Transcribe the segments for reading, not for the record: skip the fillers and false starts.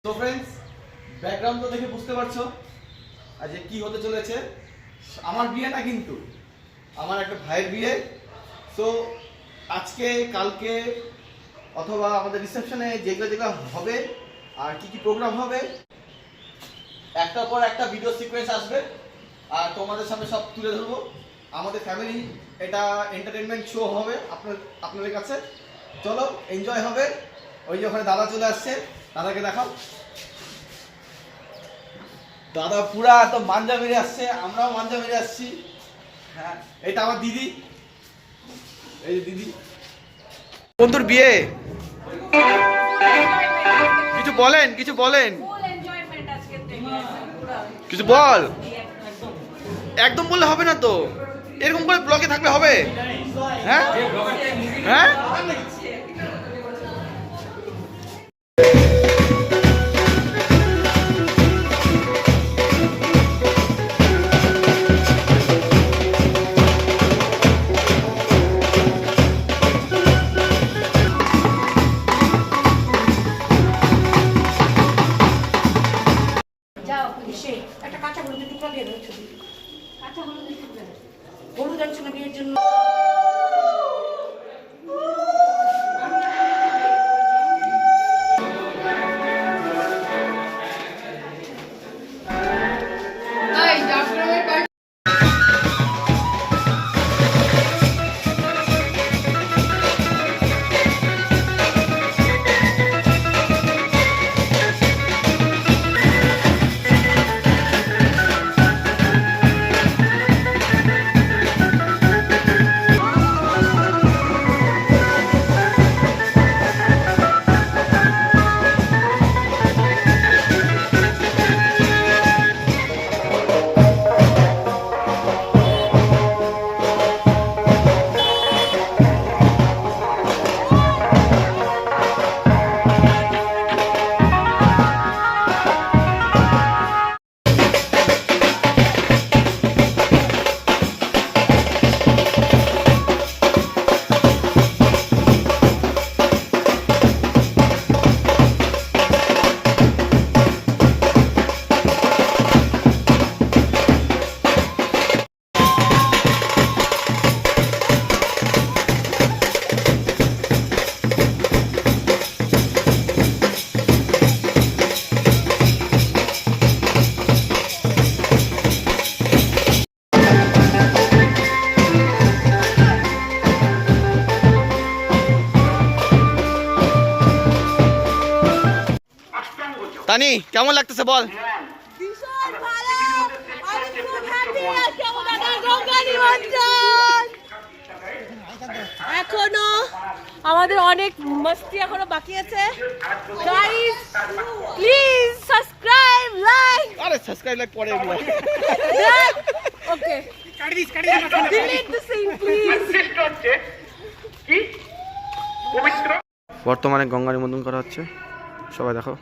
তো friends background তো দেখে বুঝতে পারছো আজ কি হতে চলেছে। আমার বিয়ে না, কিন্তু আমার একটা ভাইয়ের বিয়ে। সো আজকে কালকে অথবা আমাদের রিসেপশনে যেগুলো হবে আর কি প্রোগ্রাম হবে একটার পর একটা ভিডিও সিকোয়েন্স আসবে আর তোমাদের সামনে সব তুলে ধরবো। আমাদের ফ্যামিলি এটা এন্টারটেনমেন্ট শো হবে আপনাদের কাছে। চলো এনজয় হবে। ওই যে ওখানে দাদা চলে আসছে, দাদাকে দেখাও। দাদা পুরা তো মাঞ্জা মেরে আসছে, আমরাও মাঞ্জা মেরে আসছি। হ্যাঁ, এটা আমার দিদি, এই যে দিদি। বন্ধুর বিয়ে, কিছু বলেন কিছু বলেন, কিছু বল। একদম বললে হবে না তো, এরকম করে ব্লগে থাকলে হবে? হ্যাঁ হ্যাঁ, একটা কাঁচা হলুদের টুকরা দিয়ে দেবো, ছবি কাঁচা হলুদের টুকরা হলুদ আনছো না বিয়ের জন্য। তানি কেমন লাগতেছে বল? ভীষণ ভালো, আমি খুব হ্যাপি আজকে আমাদের গঙ্গা নিমন্ত্রণ। এখনো আমাদের অনেক মস্তি এখনো বাকি আছে। Guys please subscribe, like. আরে সাবস্ক্রাইব লাইক পরে এগুলো। ওকে ডিলিট দ্য সিন প্লিজ। বর্তমানে গঙ্গা নিমন্ত্রণ করা হচ্ছে, সবাই দেখো।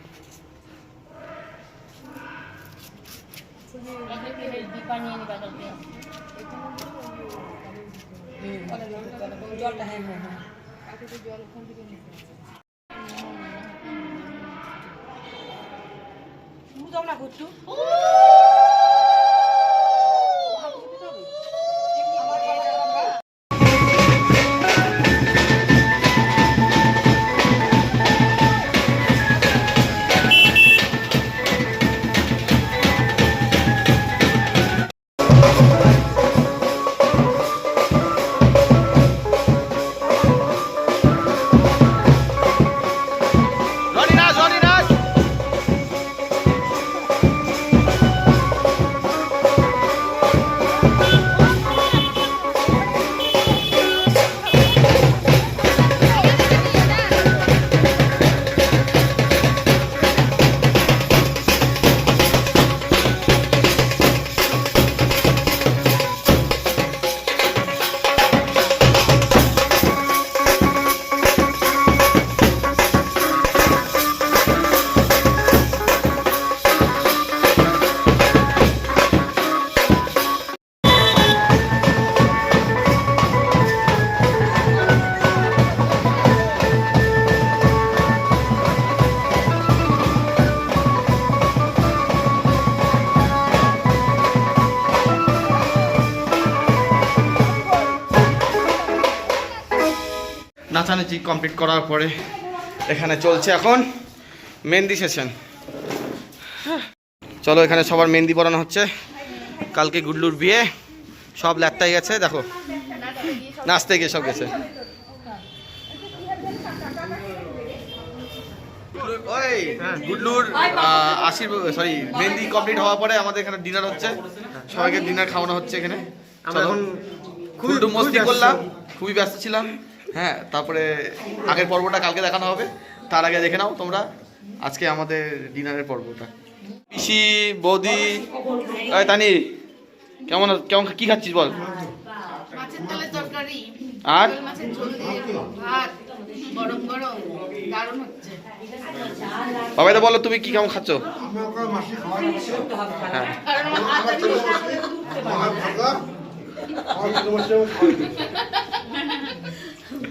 জলটা হ্যাঁ হ্যাঁ হ্যাঁ যাও না ঘুরটু। নাচানাচি কমপ্লিট করার পরে এখানে চলছে এখন মেহেন্দি সেশন। চলো এখানে সবার মেহেন্দি পরানো হচ্ছে। কালকে গুডলুর বিয়ে, সব ল্যাপটাই গেছে, দেখো নাচতে গিয়ে সব গেছে। ওই গুডলুর মেহেন্দি কমপ্লিট হওয়ার পরে আমাদের এখানে ডিনার হচ্ছে, সবাইকে ডিনার খাওয়ানো হচ্ছে এখানে। চলো খুব মস্তি করলাম, খুবই ব্যস্ত ছিলাম। হ্যাঁ, তারপরে আগের পর্বটা কালকে দেখানো হবে, তার আগে দেখে নাও তোমরা আজকে আমাদের ডিনারের পর্বটা। পিসি, বৌদি, তানি কেমন কেমন কি খাচ্ছিস বল? মাছের তেলের তরকারি আর মাছের ঝোল দিয়ে ভাত গরম গরম দারুণ হচ্ছে। বাবাই তো বলো তুমি কি কেমন খাচ্ছ? হ্যাঁ, কারণ আমার আদা জিনিস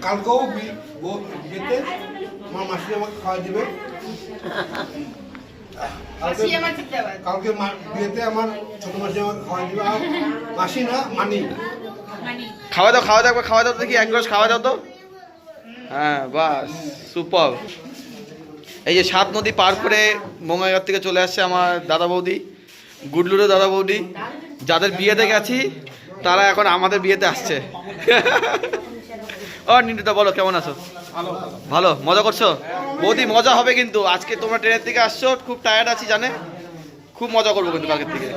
কালকেও বিয়েতে আমার মাসি আমাকে খাওয়া দেবে। মাসি আমার জিন্দাবাদ। কালকে বিয়েতে আমার ছোট মাসি আমাকে খাওয়া দেবে। আর মাসি না, মানি। খাওয়া দাও একবার খাওয়া দাও তো, দেখি এক গ্লাস খাওয়া দাও তো। হ্যাঁ বাস, সুপার। এই যে 7 নদী পার করে বঙ্গাইগাঁও থেকে চলে আসছে আমার দাদা বৌদি, গুডলুরও দাদা বৌদি। যাদের বিয়েতে গেছি তারা এখন আমাদের বিয়েতে আসছে। ও নিন্দুদা বলো কেমন আছো? ভালো, মজা করছো? বৌদি মজা হবে কিন্তু আজকে, তোমরা ট্রেনের থেকে আসছো, খুব টায়ার্ড আছি জানে, খুব মজা করবো কিন্তু কালকের থেকে।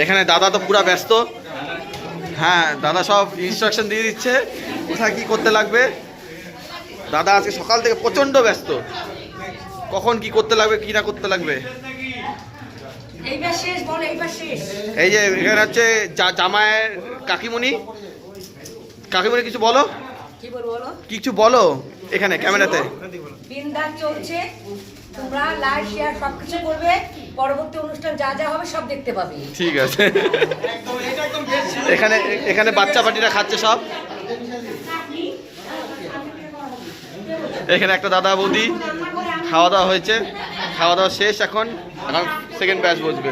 এখানে দাদা তো পুরা ব্যস্ত। হ্যাঁ, দাদা সব ইনস্ট্রাকশন দিয়ে দিচ্ছে কোথায় কি করতে লাগবে। দাদা আজকে সকাল থেকে প্রচন্ড ব্যস্ত, কখন কি করতে লাগবে কি না করতে লাগবে। এইবার শেষ বল, এইবার শেষ। এই যে এখানে হচ্ছে জামাইয়ের কাকিমণি, কিছু বলো, কি বলবো বলো? কিছু বলো এখানে ক্যামেরাতে। বিন্দাস চলছে, তোমরা লাইক শেয়ার সবকিছু করবে, পরবর্তী অনুষ্ঠান যা যা হবে সব দেখতে পাবে। ঠিক আছে। এখানে বাচ্চা পাটিরা খাচ্ছে সব। এখানে একটা দাদা বৌদি খাওয়া দাওয়া হয়েছে, খাওয়া দাওয়া শেষ, এখন সেকেন্ড ব্যাচ বসবে।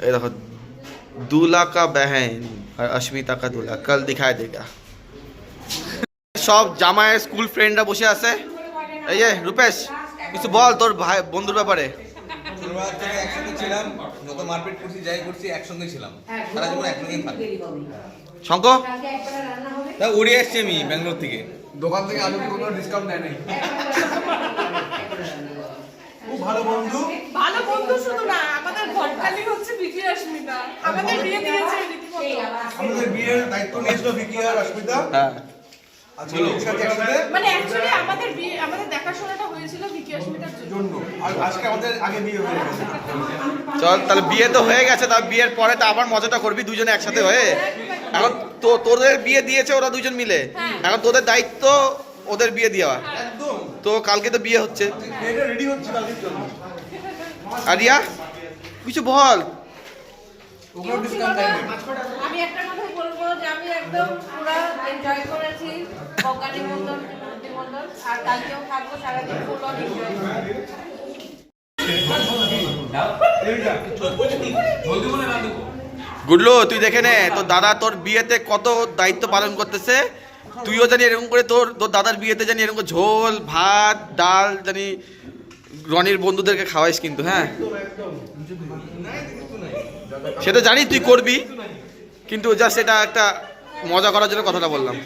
এই দেখো दूल्हा का बहन और अश्मिता का दूल्हा कल दिखाई देगा। সব জামাইয়ের স্কুল ফ্রেন্ডরা বসে আছে। এই যে রূপেশ, কিছু বল তোর ভাই বন্ধুর ব্যাপারে। ছোটবেলা থেকে একসঙ্গে ছিলাম, যত মারপিট করছি যাই করছি একসঙ্গে ছিলাম, সারা জীবন একসঙ্গেই থাকি। শঙ্ক তা উড়ে এসছি আমি ব্যাঙ্গালোর থেকে, দোকান থেকে আলু কোনো ডিসকাউন্ট দেয় নাই। খুব ভালো বন্ধু। ভালো বন্ধু শুধু না, আমাদের ঘটকালি হচ্ছে বিকি অস্মিতা। আমাদের বিয়ে দিয়েছে রীতিমতো। আমাদের বিয়ের দায়িত্ব নিয়েছিল বিকি আর অস্মিতা। হ্যাঁ, আজকে একসাথে মানে অ্যাকচুয়ালি আমাদের বিয়ে, আমাদের দেখাশোনাটা হয়েছিল বিকি অস্মিতার জন্য। জন্য। আর আজকে আমাদের আগে বিয়ে হয়ে গেছে। চল তাহলে বিয়ে তো হয়ে গেছে, তার বিয়ের পরে তো আবার মজাটা করবি দুজনে একসাথে হয়ে। এখন তো তোদের বিয়ে দিয়েছে ওরা দুজন মিলে, এখন তোদের দায়িত্ব ওদের বিয়ে দেওয়া। একদম। তো কালকে তো বিয়ে হচ্ছে, এটা রেডি হচ্ছে কালকের জন্য। আর রিয়া কিছু বল। ওগুলো ডিসকাউন্ট দেয় নাই। আমি একটা কথা বলবো যে আমি একদম পুরো এনজয় করেছি গঙ্গা নিমন্ত্রণ আর কালকেও থাকবো সারাদিন ফুল অন এনজয়। গুডলু তুই দেখে নে তোর দাদা তোর বিয়েতে কত দায়িত্ব পালন করতেছে। তুইও জানি এরকম করে তোর দাদার বিয়েতে জানি এরকম করে ঝোল ভাত ডাল জানি রনির বন্ধুদেরকে খাওয়াইস কিন্তু। হ্যাঁ, সেটা জানি তুই করবি, কিন্তু জাস্ট এটা একটা মজা করার জন্য কথাটা বললাম।